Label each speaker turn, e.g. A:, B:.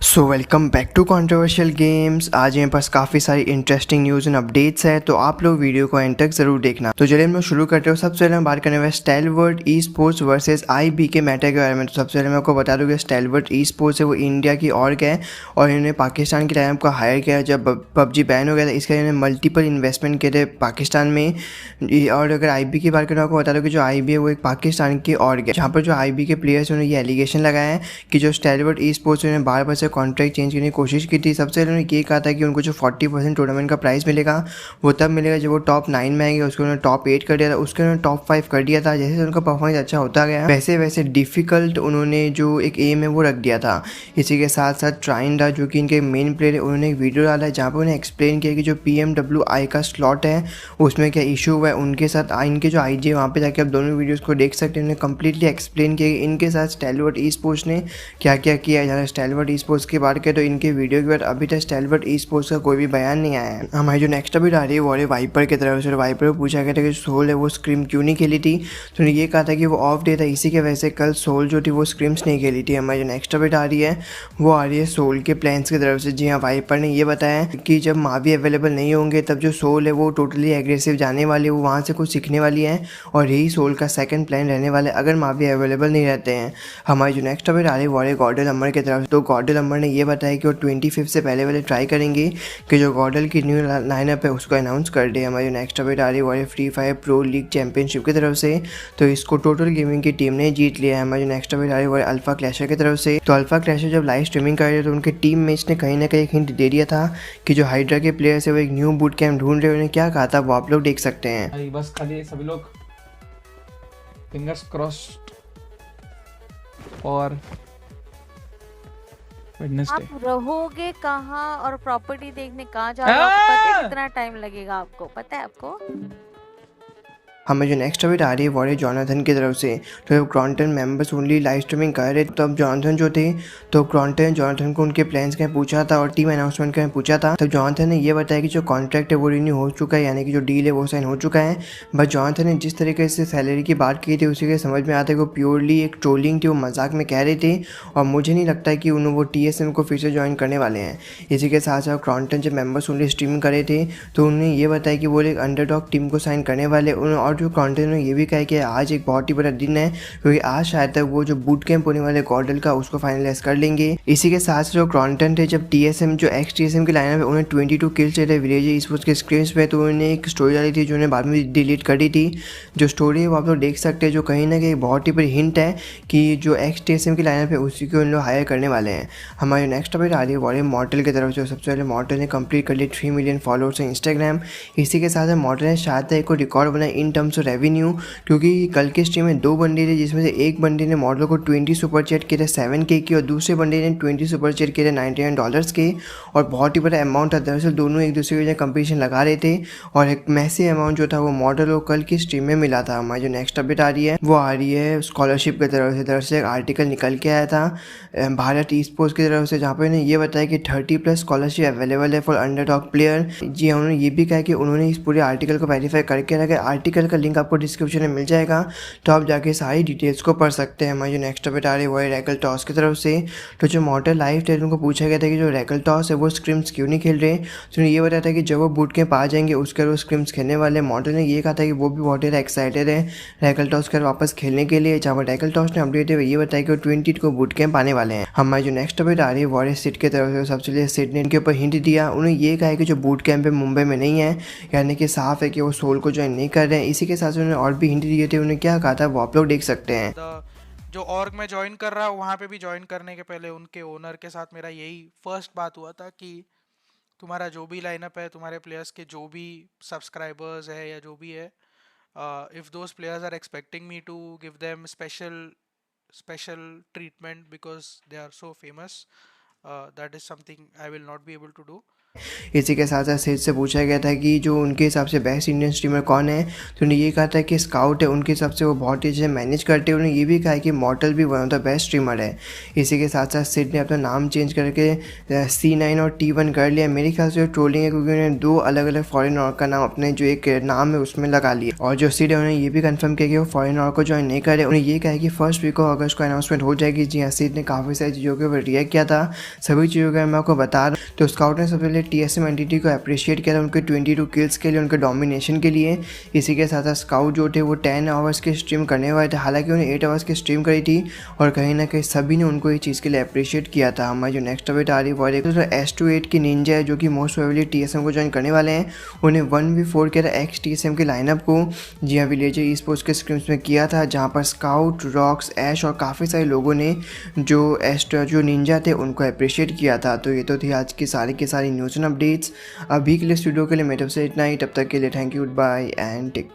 A: So welcome back to controversial games. आज मेरे पास काफ़ी सारी इंटरेस्टिंग न्यूज़ एंड अपडेट्स है, तो आप लोग वीडियो को एंड तक ज़रूर देखना। तो चलिए हम लोग शुरू करते हैं। सबसे पहले हम बात करने वाले स्टाइलवर्ड ई स्पोर्ट्स वर्सेस आईबी के मैटर के बारे में। तो सबसे पहले मैं आपको बता दूँ कि स्टाइलवर्ड ई स्पोर्ट्स है वो इंडिया की ऑर्ग है और इन्होंने पाकिस्तान के टाइम को हायर किया जब पबजी बैन हो गया था। इसके इन्होंने मल्टीपल इन्वेस्टमेंट किए थे पाकिस्तान में। और अगर आईबी की बात करें आपको बता दूँ कि जो आईबी है वो एक पाकिस्तान की ऑर्ग है, जहाँ पर जो आईबी के प्लेयर्स उन्होंने ये एलिगेशन लगाया है कि जो स्टाइलवर्ड ई स्पोर्ट्स उन्होंने बार बार से कॉन्ट्रैक्ट चेंज करने की कोशिश की थी। सबसे पहले उन्होंने ये कहा था कि उनको जो 40% टूर्नामेंट का प्राइस मिलेगा वो तब मिलेगा जब वो टॉप 9 में आएंगे। उसको उन्होंने टॉप 8 कर दिया था, उसके उन्होंने टॉप 5 कर दिया था। जैसे उनका परफॉर्मेंस अच्छा होता गया वैसे वैसे डिफ़िकल्ट उन्होंने जो एक एम है वो रख दिया था। इसी के साथ साथ ट्राइंडा जो कि इनके मेन प्लेयर है, उन्होंने एक वीडियो डाला है जहाँ पर उन्हें एक्सप्लेन किया कि जो PMWI का स्लॉट है उसमें क्या इशू हुआ है उनके साथ। इनके जो IG है वहाँ पे जाके आप दोनों वीडियोस को देख सकते हैं। उन्होंने कंप्लीटली एक्सप्लेन किया कि इनके साथ स्टाइलवर्ड ई स्पोर्ट्स ने क्या क्या किया है। जहाँ स्टाइलवर्ड ई स्पोर्ट्स की बात करें तो इनके वीडियो के बाद अभी तक स्टाइलवर्ड ई स्पोर्ट्स का कोई भी बयान नहीं आया है। हमारी जो नेक्स्ट अपडेट आ रही है वो है वाइपर की तरफ से। वाइपर को पूछा गया था कि सोल है वो स्क्रीम क्यों नहीं खेली थी, तो उन्होंने ये कहा था कि वो ऑफ डे था, इसी के वजह से कल सोल जो थी वो स्क्रीम्स नहीं खेली थी। हमारी जो नेक्स्ट अपडेट आ रही है वो आ रही है सोल के प्लान्स की तरफ से। जी हाँ, वाइपर ने ये बताया कि जब मावी अवेलेबल नहीं होंगे तब जो सोल है वो टोटली एग्रेसिव जाने वाली है, वो वहाँ से कुछ सीखने वाली है और यही सोल का सेकंड प्लान रहने वाला है अगर मावी अवेलेबल नहीं रहते हैं। हमारी जो नेक्स्ट अपडेट आ रही है वो है गॉडल अमर की तरफ। तो गॉडल अमर ने ये बताया कि वो 25 से पहले वाले ट्राई करेंगे कि जो गॉडल की न्यू लाइनअप है उसको अनाउंस कर दे। हमारी नेक्स्ट अपडेट आ रही है वो है free fire pro league championship की तरफ से। तो इसको टोटल गेमिंग की टीम ने जीत लिया है। हमारी नेक्स्ट अपडेट आ रही है वो है अल्फा क्लैशर की तरफ से। तो अल्फा क्लैशर जब लाइव स्ट्रीमिंग कर रहे थे तो उनके टीम मेट्स ने कहीं ना कहीं एक हिंट दे दिया था कि जो हाइड्रा के प्लेयर्स है वो एक न्यू बूट कैंप ढूंढ रहे हैं। उन्हें क्या कहा था वो आप लोग देख सकते हैं।
B: बस खाली सभी लोग फिंगर्स क्रॉस्ड फॉर वेडनेसडे।
C: आप रहोगे कहाँ और प्रॉपर्टी देखने कहाँ जा रहे हो? आपको पता है कितना टाइम लगेगा? आपको पता है? आपको
A: हमें जो नेक्स्ट अपडेट आ रही है वो है जॉनथन की तरफ से। तो जब क्रॉन्टन मेंबर्स ओनली लाइव स्ट्रीमिंग कर रहे थे तब जॉनथन जो थे तो जॉनथन को उनके प्लान्स का पूछा था और टीम अनाउंसमेंट का पूछा था। तब जॉनथन ने ये बताया कि जो कॉन्ट्रैक्ट है वो रिन्यू हो चुका है, यानी कि जो डील है वो साइन हो चुका है। बट जॉनथन ने जिस तरीके से सैलरी की बात की थी उसी के समझ में आता है कि वो प्योरली एक ट्रोलिंग थी, वो मजाक में कह रहे थे और मुझे नहीं लगता कि उन्होंने वो TSM को फिर से ज्वाइन करने वाले हैं। इसी के साथ साथ क्रॉन्टन जब मेंबर्स ओनली स्ट्रीमिंग कर रहे थे तो उन्होंने ये बताया कि वो एक अंडरडॉग टीम को साइन करने वाले। और जो क्रॉन्टन ने ये भी कहा कि आज एक बहुत ही बड़ा दिन है क्योंकि आज शायद तक वो जो बूट कैंप होने वाले गॉडल का उसको फाइनलाइज कर लेंगे। इसी के साथ जो क्रॉन्टन थे जब TSM जो एक्स TSM की लाइनअप है उन्हें 22 किल्स थे विलेज स्पोर्ट्स के स्क्रीम्स पे, तो उन्होंने एक स्टोरी डाली थी जो उन्हें बाद में डिलीट कर दी थी। जो स्टोरी है वो आप लोग देख सकते हैं, जो कहीं ना कहीं बहुत ही बड़ी हिंट है कि जो एक्स TSM की लाइनअप है उसी को उन लोग हायर करने वाले हैं। हमारी नेक्स्ट अपडेट आ रही है वो मॉडल की तरफ से। सबसे पहले मॉडल ने कंप्लीट कर लिया 3 मिलियन फॉलोअर्स है इंस्टाग्राम। इसी के साथ मॉडल ने शायद एक को रिकॉर्ड बनाया इन टर्म्स ऑफ रेवेन्यू, क्योंकि कल के स्ट्रीम में 2 बंदे थे जिसमें से एक बंदे ने मॉडल को 20 सुपर चैट किए थे 7K की और दूसरे बंदे ने 20 सुपर चैट किए थे $99 के, और बहुत ही बड़ा अमाउंट था। दरअसल दोनों एक दूसरे के कंपटीशन लगा रहे थे और एक मैसिव अमाउंट जो था वो मॉडल को कल की स्ट्रीम में मिला था। हमारी जो नेक्स्ट अपडेट आ रही है वो आ रही है स्कॉलरशिप की तरफ से। दरअसल एक आर्टिकल निकल के आया था भारत ई स्पोर्ट्स की तरफ से, जहाँ पर इन्हें ये बताया कि 30+ स्कॉलरशिप अवेलेबल है फॉर अंडरडॉग प्लेयर। जी हाँ, उन्होंने ये भी कहा कि उन्होंने इस पूरे आर्टिकल को वेरीफाई करके रखा। आर्टिकल का लिंक आपको डिस्क्रिप्शन में मिल जाएगा, तो आप जाके सारी डिटेल्स को पढ़ सकते हैं। हमारी जो नेक्स्ट अपडेट आ रही है वो है रैकल टॉस की तरफ से। तो जो मॉडल लाइव थे उनको पूछा गया था कि जो रैकल टॉस है वो स्क्रिम्स क्यों नहीं खेल रहे, तो उन्होंने ये बताया था कि जब वो बूट कैंप आ जाएंगे उसके बाद वो स्क्रिम्स खेलने वाले। मॉडल ने ये कहा था कि वो भी बहुत ज़्यादा एक्साइटेड है रैकल टॉस कर वापस खेलने के लिए। जहाँ पर रैकल टॉस ने अपडेट है ये बताया कि वो 20 को बूट कैंप आने वाले हैं। हमारी जो नेक्स्ट अपडेट आ रही है वो है सिट की तरफ से। सबसे पहले सिट ने इनके ऊपर हिंट दिया, उन्होंने ये कहा कि जो बूट कैंप है मुंबई में नहीं है, यानी कि साफ है कि वो सोल को ज्वाइन नहीं कर रहे हैं। इसी के साथ उन्होंने और भी हिंट दिए थे, उन्होंने क्या कहा था वो आप लोग देख सकते हैं।
D: जो ऑर्ग में ज्वाइन कर रहा है वहाँ पे भी ज्वाइन करने के पहले उनके ओनर के साथ मेरा यही फर्स्ट बात हुआ था कि तुम्हारा जो भी लाइनअप है, तुम्हारे प्लेयर्स के जो भी सब्सक्राइबर्स है या जो भी है, if those players are expecting me to give them special treatment because they are so famous, that is something I will not be able to do.
A: इसी के साथ साथ सिड से पूछा गया था कि जो उनके हिसाब से बेस्ट इंडियन स्ट्रीमर कौन है, तो उन्होंने ये कहा था कि स्काउट है, उनके हिसाब से वो बहुत ही अच्छे मैनेज करते हैं। उन्होंने ये भी कहा कि मॉर्टल भी one of the best streamer है। इसी के साथ साथ सिड ने अपना नाम चेंज करके C9 और T1 कर लिया। मेरे ख्याल से ट्रोलिंग है क्योंकि उन्होंने 2 अलग अलग फॉरेन ऑर्ग का नाम अपने जो एक नाम है उसमें लगा लिया। और जो सिड है उन्होंने ये भी कंफर्म किया कि वो फॉरेन ऑर्ग को ज्वाइन नहीं करे। उन्हें ये कहा कि फर्स्ट वीक ऑफ अगस्त को अनाउंसमेंट हो जाएगी। जी हाँ, सिड ने काफ़ी सारी चीज़ों के ऊपर रिएक्ट किया था। सभी चीज़ों का मैं आपको बता रहा हूँ। तो स्काउट ने सबसे पहले TSM एंटिटी को अप्रिशिएट किया था उनके 22 किल्स के लिए, उनके डोमिनेशन के लिए। इसी के साथ साथ स्काउट जो थे वो 10 आवर्स की स्ट्रीम करने वाले थे, हालांकि उन्हें 8 आवर्स की स्ट्रीम करी थी और कहीं ना कहीं सभी ने उनको इस चीज़ के लिए अप्रिशिएट किया था। हमारी जो नेक्स्ट अपडेट आ रही है वो S28 की निंजा है जो कि मोस्ट प्रोबेबली TSM को ज्वाइन करने वाले हैं। उन्हें 1v4 किया था एक्स TSM के लाइनअप को। जी हाँ, विलेजर ई स्पोर्ट्स के स्क्रीम्स में किया था, जहाँ पर स्काउट, रॉक्स, ऐश और काफ़ी सारे लोगों ने जो निंजा थे उनको अप्रिशिएट किया था। तो ये तो थी आज की सारी न्यूज़ एंड अपडेट्स। अभी के लिए स्टूडियो के लिए मेरे तरफ से इतना ही। तब तक के लिए thank you, bye and take care.